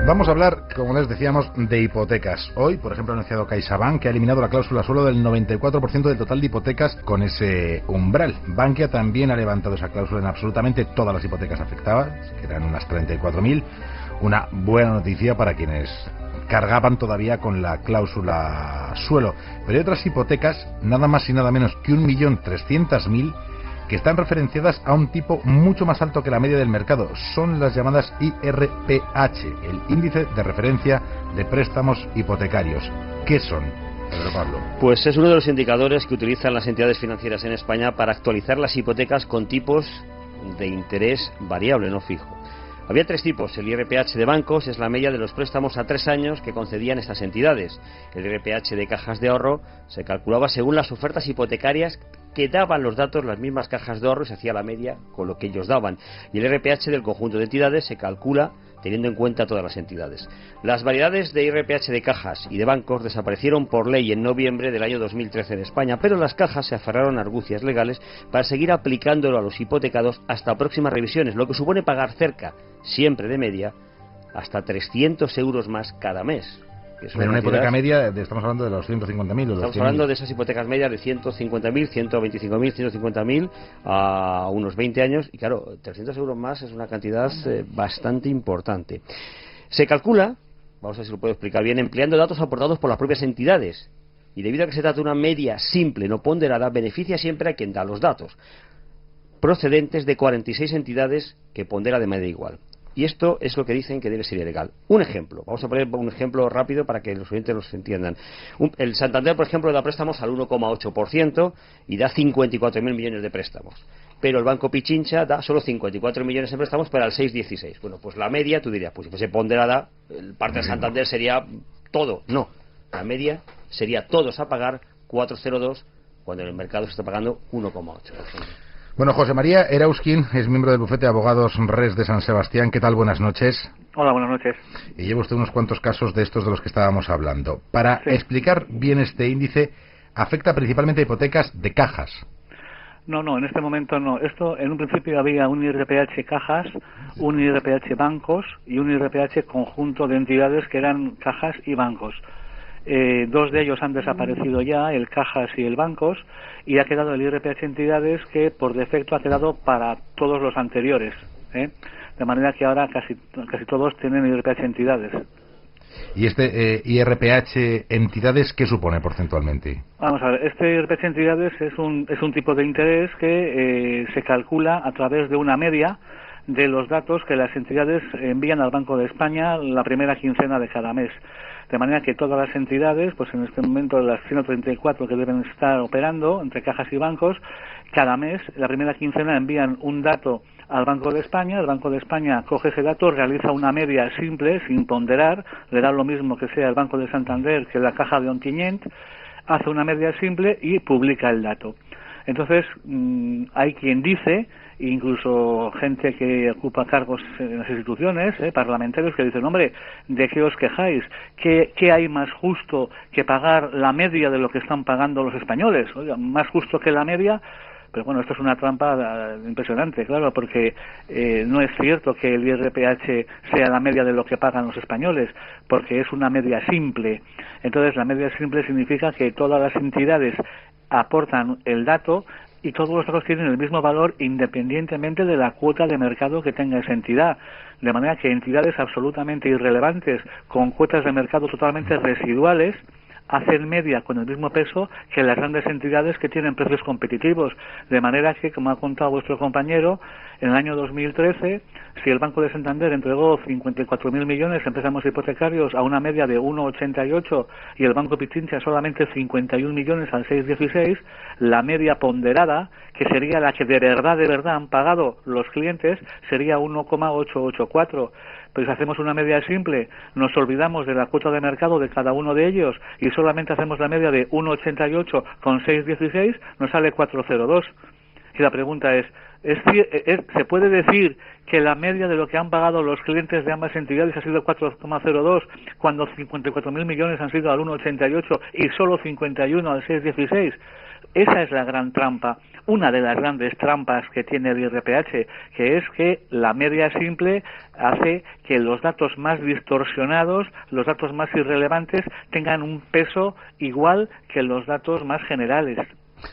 Vamos a hablar, como les decíamos, de hipotecas. Hoy, por ejemplo, ha anunciado CaixaBank que ha eliminado la cláusula suelo del 94% del total de hipotecas con ese umbral. Bankia también ha levantado esa cláusula en absolutamente todas las hipotecas afectadas, que eran unas 34.000. Una buena noticia para quienes cargaban todavía con la cláusula suelo. Pero hay otras hipotecas, nada más y nada menos que 1.300.000, que están referenciadas a un tipo mucho más alto que la media del mercado. Son las llamadas IRPH, el índice de referencia de préstamos hipotecarios. ¿Qué son, Pedro Pablo? Pues es uno de los indicadores que utilizan las entidades financieras en España para actualizar las hipotecas con tipos de interés variable, no fijo. Había tres tipos. El IRPH de bancos es la media de los préstamos a 3 años que concedían estas entidades. El IRPH de cajas de ahorro se calculaba según las ofertas hipotecarias que daban los datos las mismas cajas de ahorro y se hacía la media con lo que ellos daban. Y el IRPH del conjunto de entidades se calcula teniendo en cuenta todas las entidades. Las variedades de IRPH de cajas y de bancos desaparecieron por ley en noviembre del año 2013 en España, pero las cajas se aferraron a argucias legales para seguir aplicándolo a los hipotecados hasta próximas revisiones, lo que supone pagar cerca, siempre de media, hasta 300 euros más cada mes. En una hipoteca media estamos hablando de los 150.000. Estamos hablando de esas hipotecas medias de 150.000, 125.000, 150.000 a unos 20 años. Y claro, 300 euros más es una cantidad bastante importante. Se calcula, vamos a ver si lo puedo explicar bien, empleando datos aportados por las propias entidades. Y debido a que se trata de una media simple, no ponderada, beneficia siempre a quien da los datos, procedentes de 46 entidades que pondera de media igual. Y esto es lo que dicen que debe ser ilegal. Un ejemplo, vamos a poner un ejemplo rápido para que los oyentes los entiendan. El Santander, por ejemplo, da préstamos al 1,8% y da 54.000 millones de préstamos. Pero el Banco Pichincha da solo 54 millones de préstamos, pero al 6,16. Bueno, pues la media, tú dirías, pues si fuese ponderada, el parte del Santander sería todo. No, la media sería todos a pagar 4,02 cuando en el mercado se está pagando 1,8%. Bueno, José María Erauskin es miembro del bufete de abogados Res de San Sebastián. ¿Qué tal? Buenas noches. Hola, buenas noches. Y lleva usted unos cuantos casos de estos de los que estábamos hablando. Para explicar bien este índice, afecta principalmente a hipotecas de cajas. No, en este momento no. Esto, en un principio había un IRPH cajas, un IRPH bancos y un IRPH conjunto de entidades que eran cajas y bancos. 2 de ellos han desaparecido ya, el cajas y el bancos, y ha quedado el IRPH entidades que por defecto ha quedado para todos los anteriores, de manera que ahora casi todos tienen IRPH entidades. ¿Y este IRPH entidades qué supone porcentualmente? Vamos a ver, este IRPH entidades es un tipo de interés que se calcula a través de una media de los datos que las entidades envían al Banco de España la primera quincena de cada mes. De manera que todas las entidades, pues en este momento las 134 que deben estar operando entre cajas y bancos, cada mes, la primera quincena envían un dato al Banco de España, el Banco de España coge ese dato, realiza una media simple, sin ponderar, le da lo mismo que sea el Banco de Santander que la caja de Ontinyent, hace una media simple y publica el dato. Entonces, hay quien dice, incluso gente que ocupa cargos en las instituciones, parlamentarios, que dicen, hombre, ¿de qué os quejáis? ¿Qué hay más justo que pagar la media de lo que están pagando los españoles? Oiga, más justo que la media. Pero bueno, esto es una trampa impresionante, claro, porque no es cierto que el IRPH sea la media de lo que pagan los españoles, porque es una media simple. Entonces, la media simple significa que todas las entidades aportan el dato y todos los datos tienen el mismo valor independientemente de la cuota de mercado que tenga esa entidad. De manera que entidades absolutamente irrelevantes, con cuotas de mercado totalmente residuales, hacen media con el mismo peso que las grandes entidades que tienen precios competitivos. De manera que, como ha contado vuestro compañero, en el año 2013, si el Banco de Santander entregó 54.000 millones en préstamos hipotecarios a una media de 1,88 y el Banco Pichincha solamente 51 millones al 6,16, la media ponderada, que sería la que de verdad han pagado los clientes, sería 1,884. Pero si hacemos una media simple, nos olvidamos de la cuota de mercado de cada uno de ellos y solamente hacemos la media de 1,88 con 6,16, nos sale 4,02. Y la pregunta es, ¿se puede decir que la media de lo que han pagado los clientes de ambas entidades ha sido 4,02 cuando 54.000 millones han sido al 1,88 y solo 51 al 6,16? Esa es la gran trampa, una de las grandes trampas que tiene el IRPH, que es que la media simple hace que los datos más distorsionados, los datos más irrelevantes, tengan un peso igual que los datos más generales.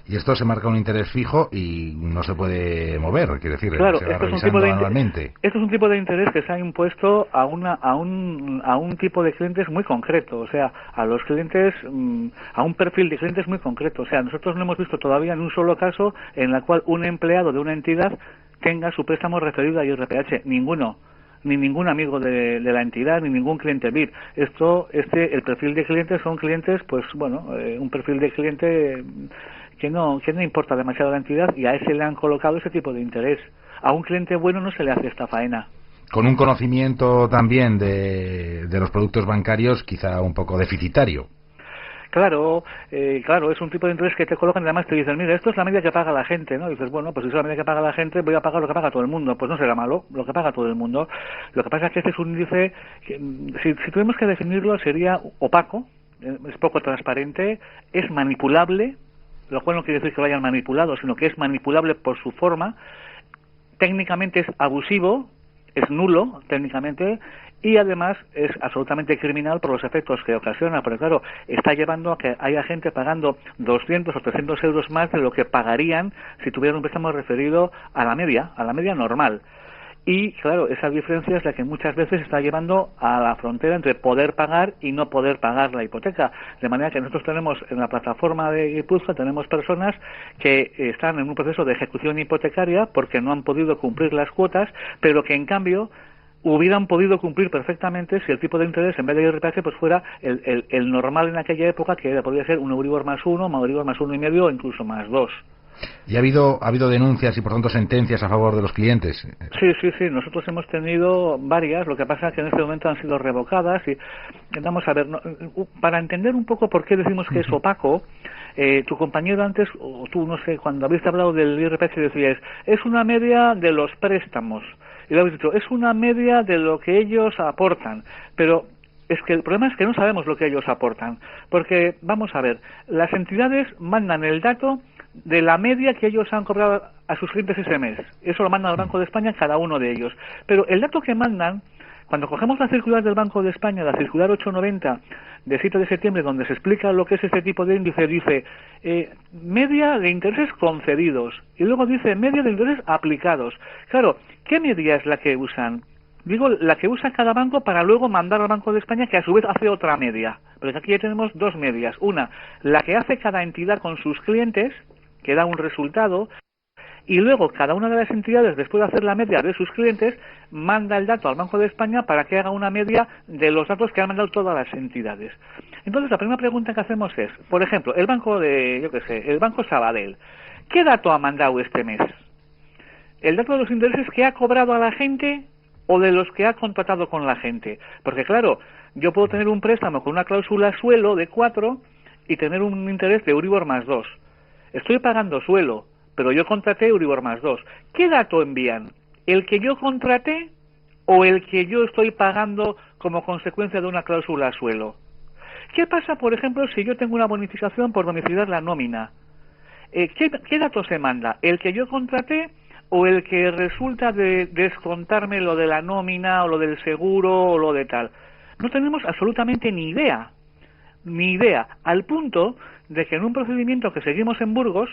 Y esto se marca un interés fijo y no se puede mover, quiere decir, claro, se va revisando anualmente. Esto es un tipo de interés que se ha impuesto a un tipo de clientes muy concreto, o sea, a los clientes, a un perfil de clientes muy concreto. O sea, nosotros no hemos visto todavía en un solo caso en la cual un empleado de una entidad tenga su préstamo referido a IRPH. Ninguno. Ni ningún amigo de la entidad, ni ningún cliente VIP. El perfil de clientes son clientes, pues bueno, un perfil de cliente que no importa demasiado la entidad, y a ese le han colocado ese tipo de interés. A un cliente bueno no se le hace esta faena. Con un conocimiento también de los productos bancarios quizá un poco deficitario. Claro, es un tipo de interés que te colocan y además te dicen, mira, esto es la media que paga la gente, ¿no? Y dices, bueno, pues si es la media que paga la gente, voy a pagar lo que paga todo el mundo. Pues no será malo, lo que paga todo el mundo. Lo que pasa es que este es un índice que, si tuvimos que definirlo, sería opaco, es poco transparente, es manipulable, lo cual no quiere decir que lo hayan manipulado, sino que es manipulable por su forma, técnicamente es abusivo, es nulo técnicamente, y además es absolutamente criminal por los efectos que ocasiona, porque claro, está llevando a que haya gente pagando 200 o 300 euros más de lo que pagarían si tuvieran un préstamo referido a la media normal. Y claro, esa diferencia es la que muchas veces está llevando a la frontera entre poder pagar y no poder pagar la hipoteca. De manera que nosotros tenemos en la plataforma de Guipúzcoa, tenemos personas que están en un proceso de ejecución hipotecaria porque no han podido cumplir las cuotas, pero que en cambio hubieran podido cumplir perfectamente si el tipo de interés en vez de IRPH pues fuera el normal en aquella época, que podría ser un Euribor más 1, un Euribor más 1,5 o incluso más 2. ¿Y ha habido denuncias y por tanto sentencias a favor de los clientes? Sí, nosotros hemos tenido varias, lo que pasa es que en este momento han sido revocadas y vamos a ver, para entender un poco por qué decimos que es opaco, tu compañero antes, o tú, no sé, cuando habéis hablado del IRPH decías, es una media de los préstamos, y lo habéis dicho, es una media de lo que ellos aportan, pero es que el problema es que no sabemos lo que ellos aportan, porque, vamos a ver, las entidades mandan el dato de la media que ellos han cobrado a sus clientes ese mes. Eso lo mandan al Banco de España cada uno de ellos. Pero el dato que mandan, cuando cogemos la circular del Banco de España, la circular 890 de 7 de septiembre, donde se explica lo que es este tipo de índice, dice media de intereses concedidos, y luego dice media de intereses aplicados. Claro, ¿qué media es la que usan? Digo, la que usa cada banco para luego mandar al Banco de España, que a su vez hace otra media. Porque aquí ya tenemos dos medias. Una, la que hace cada entidad con sus clientes, que da un resultado, y luego cada una de las entidades, después de hacer la media de sus clientes, manda el dato al Banco de España para que haga una media de los datos que han mandado todas las entidades. Entonces, la primera pregunta que hacemos es, por ejemplo, el banco el Banco Sabadell, ¿qué dato ha mandado este mes? ¿El dato de los intereses que ha cobrado a la gente o de los que ha contratado con la gente? Porque claro, yo puedo tener un préstamo con una cláusula suelo de 4 y tener un interés de Euribor más 2. Estoy pagando suelo, pero yo contraté Euribor más 2. ¿Qué dato envían? ¿El que yo contraté o el que yo estoy pagando como consecuencia de una cláusula suelo? ¿Qué pasa, por ejemplo, si yo tengo una bonificación por domiciliar la nómina? ¿Qué dato se manda? ¿El que yo contraté o el que resulta de descontarme lo de la nómina o lo del seguro o lo de tal? No tenemos absolutamente ni idea, al punto de que en un procedimiento que seguimos en Burgos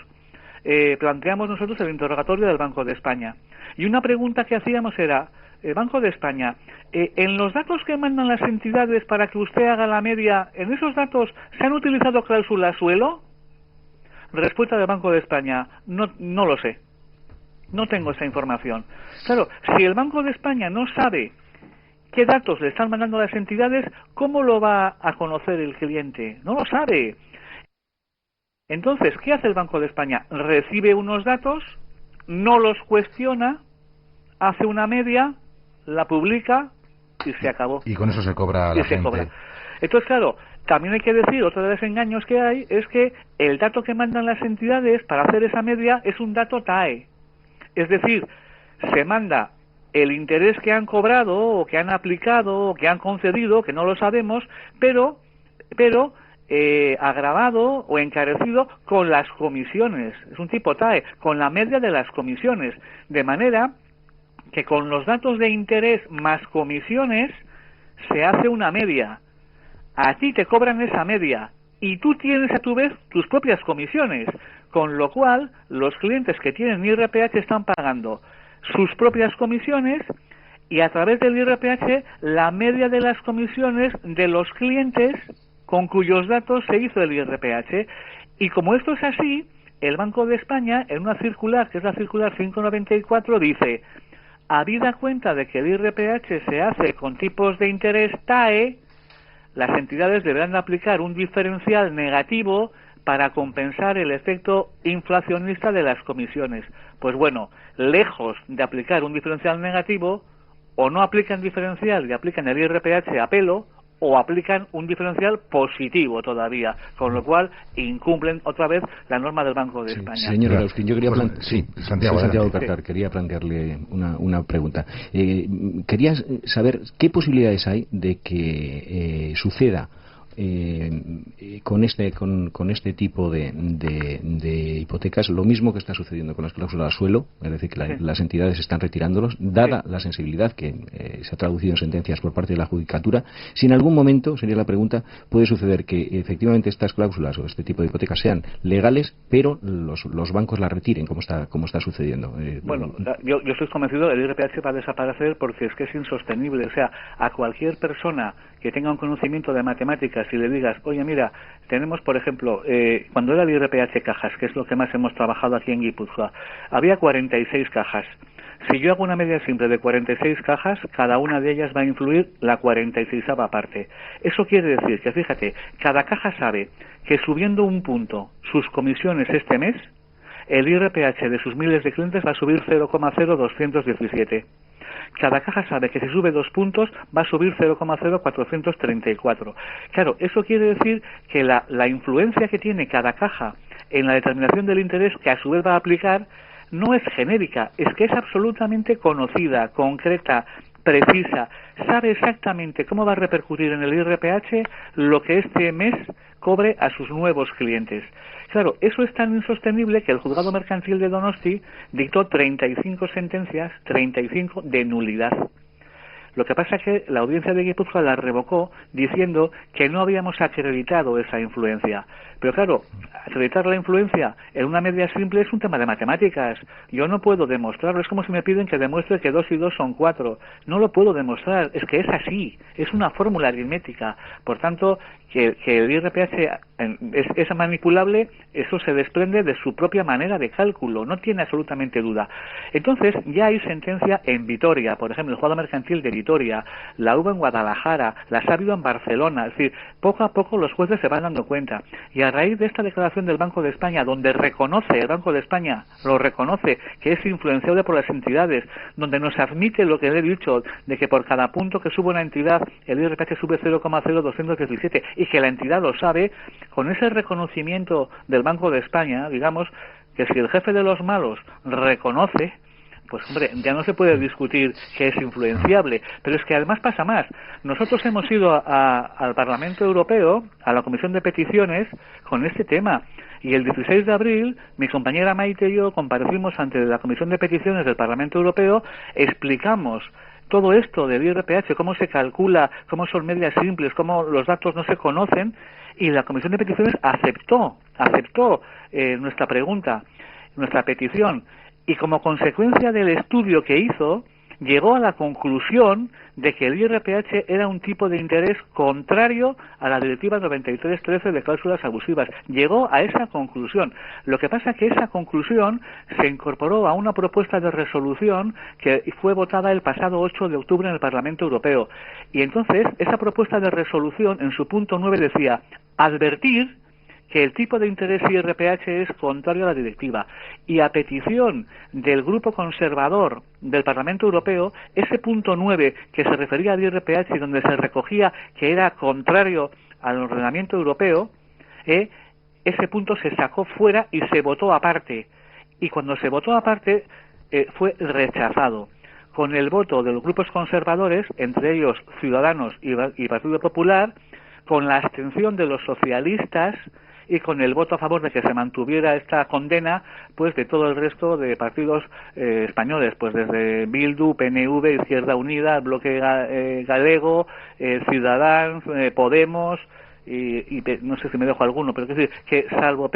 planteamos nosotros el interrogatorio del Banco de España, y una pregunta que hacíamos era, Banco de España, en los datos que mandan las entidades para que usted haga la media, ¿en esos datos se han utilizado cláusulas suelo? Respuesta del Banco de España, no lo sé, no tengo esa información. Claro, si el Banco de España no sabe qué datos le están mandando a las entidades, ¿cómo lo va a conocer el cliente? No lo sabe. Entonces, ¿qué hace el Banco de España? Recibe unos datos, no los cuestiona, hace una media, la publica y se acabó. Y con eso se cobra a la gente. Cobra. Entonces, claro, también hay que decir, otro de los engaños que hay es que el dato que mandan las entidades para hacer esa media es un dato TAE. Es decir, se manda el interés que han cobrado o que han aplicado o que han concedido, que no lo sabemos, pero agravado o encarecido con las comisiones. Es un tipo TAE, con la media de las comisiones. De manera que con los datos de interés más comisiones se hace una media. A ti te cobran esa media y tú tienes a tu vez tus propias comisiones, con lo cual los clientes que tienen IRPH están pagando sus propias comisiones y a través del IRPH la media de las comisiones de los clientes con cuyos datos se hizo el IRPH. Y como esto es así, el Banco de España, en una circular, que es la circular 594, dice: habida cuenta de que el IRPH se hace con tipos de interés TAE, las entidades deberán aplicar un diferencial negativo para compensar el efecto inflacionista de las comisiones. Pues bueno, lejos de aplicar un diferencial negativo, o no aplican diferencial y aplican el IRPH a pelo, o aplican un diferencial positivo todavía, con lo cual incumplen otra vez la norma del Banco de España. Señor Erauskin, yo quería Santiago Cartar, quería plantearle una pregunta. Quería saber qué posibilidades hay de que suceda con este tipo de hipotecas lo mismo que está sucediendo con las cláusulas suelo, es decir, que las entidades están retirándolos, dada la sensibilidad que se ha traducido en sentencias por parte de la Judicatura. Si en algún momento, sería la pregunta, puede suceder que efectivamente estas cláusulas o este tipo de hipotecas sean legales, pero los bancos las retiren, como está sucediendo. Bueno, yo estoy convencido, el IRPH va a desaparecer porque es que es insostenible. O sea, a cualquier persona que tenga un conocimiento de matemáticas y le digas: oye, mira, tenemos, por ejemplo, cuando era el IRPH cajas, que es lo que más hemos trabajado aquí en Guipúzcoa, había 46 cajas. Si yo hago una media simple de 46 cajas, cada una de ellas va a influir la 46ª parte. Eso quiere decir que, fíjate, cada caja sabe que subiendo un punto sus comisiones este mes, el IRPH de sus miles de clientes va a subir 0,0217. Cada caja sabe que si sube 2 puntos va a subir 0,0434. Claro, eso quiere decir que la influencia que tiene cada caja en la determinación del interés que a su vez va a aplicar no es genérica, es que es absolutamente conocida, concreta, precisa. Sabe exactamente cómo va a repercutir en el IRPH lo que este mes cobre a sus nuevos clientes. Claro, eso es tan insostenible que el Juzgado Mercantil de Donosti dictó 35 sentencias, 35 de nulidad. Lo que pasa es que la audiencia de Guipúzcoa la revocó diciendo que no habíamos acreditado esa influencia. Pero claro, acreditar la influencia en una media simple es un tema de matemáticas. Yo no puedo demostrarlo. Es como si me piden que demuestre que 2 y 2 son 4. No lo puedo demostrar. Es que es así. Es una fórmula aritmética. Por tanto, que el IRPH es manipulable, eso se desprende de su propia manera de cálculo. No tiene absolutamente duda. Entonces, ya hay sentencia en Vitoria. Por ejemplo, el Juzgado Mercantil de Vitoria. La hubo en Guadalajara. Las ha habido en Barcelona. Es decir, poco a poco los jueces se van dando cuenta. Y a raíz de esta declaración del Banco de España, donde el Banco de España lo reconoce, que es influenciable por las entidades, donde nos admite lo que le he dicho, de que por cada punto que sube una entidad, el IRPH sube 0,0217, y que la entidad lo sabe, con ese reconocimiento del Banco de España, digamos, que si el jefe de los malos reconoce, pues hombre, ya no se puede discutir que es influenciable, pero es que además pasa más. Nosotros hemos ido al Parlamento Europeo, a la Comisión de Peticiones, con este tema, y el 16 de abril mi compañera Maite y yo comparecimos ante la Comisión de Peticiones del Parlamento Europeo, explicamos todo esto del IRPH, cómo se calcula, cómo son medias simples, cómo los datos no se conocen, y la Comisión de Peticiones aceptó nuestra pregunta, nuestra petición. Y como consecuencia del estudio que hizo, llegó a la conclusión de que el IRPH era un tipo de interés contrario a la Directiva 93/13 de cláusulas abusivas. Llegó a esa conclusión. Lo que pasa es que esa conclusión se incorporó a una propuesta de resolución que fue votada el pasado 8 de octubre en el Parlamento Europeo. Y entonces, esa propuesta de resolución, en su punto 9, decía: advertir que el tipo de interés IRPH es contrario a la directiva. Y a petición del grupo conservador del Parlamento Europeo, ese punto 9 que se refería al IRPH y donde se recogía que era contrario al ordenamiento europeo, ese punto se sacó fuera y se votó aparte. Y cuando se votó aparte, fue rechazado. Con el voto de los grupos conservadores, entre ellos Ciudadanos y Partido Popular, con la abstención de los socialistas y con el voto a favor de que se mantuviera esta condena, pues de todo el resto de partidos españoles, pues desde Bildu, PNV, Izquierda Unida, Bloque Galego, Ciudadanos, Podemos, y no sé si me dejo alguno, pero quiero decir que salvo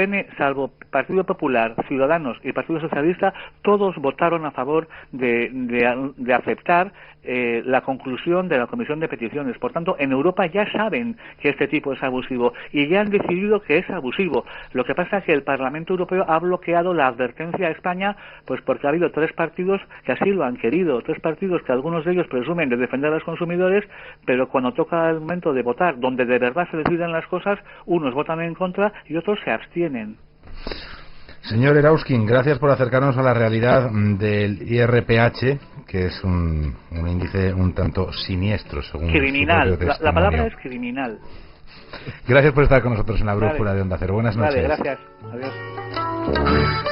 Partido Popular, Ciudadanos y Partido Socialista, todos votaron a favor de aceptar la conclusión de la Comisión de Peticiones. Por tanto, en Europa ya saben que este tipo es abusivo y ya han decidido que es abusivo. Lo que pasa es que el Parlamento Europeo ha bloqueado la advertencia a España, pues porque ha habido 3 partidos que así lo han querido, 3 partidos que algunos de ellos presumen de defender a los consumidores, pero cuando toca el momento de votar, donde de verdad se deciden las cosas, unos votan en contra y otros se abstienen. Señor Erauskin, gracias por acercarnos a la realidad del IRPH, que es un índice un tanto siniestro, según criminal. La palabra es criminal. Gracias por estar con nosotros en la brújula de Onda Cero. Buenas noches. Gracias. Adiós.